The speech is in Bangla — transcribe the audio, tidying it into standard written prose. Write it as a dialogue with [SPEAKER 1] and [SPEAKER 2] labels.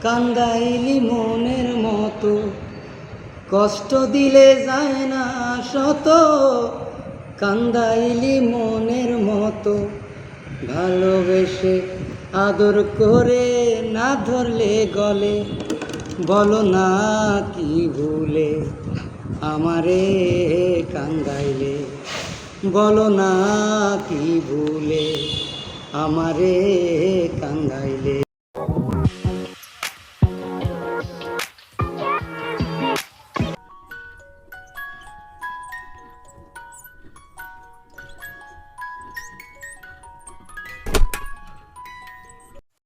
[SPEAKER 1] কান্দাইলি মনের মতো, কষ্ট দিলে যায় না শত। কান্দাইলি মনের মতো, ভালোবেসে আদর করে না ধরলে গলে। বলো না কি ভুলে আমারে কান্দাইলে, বলো না কি ভুলে আমারে কান্দাইলে।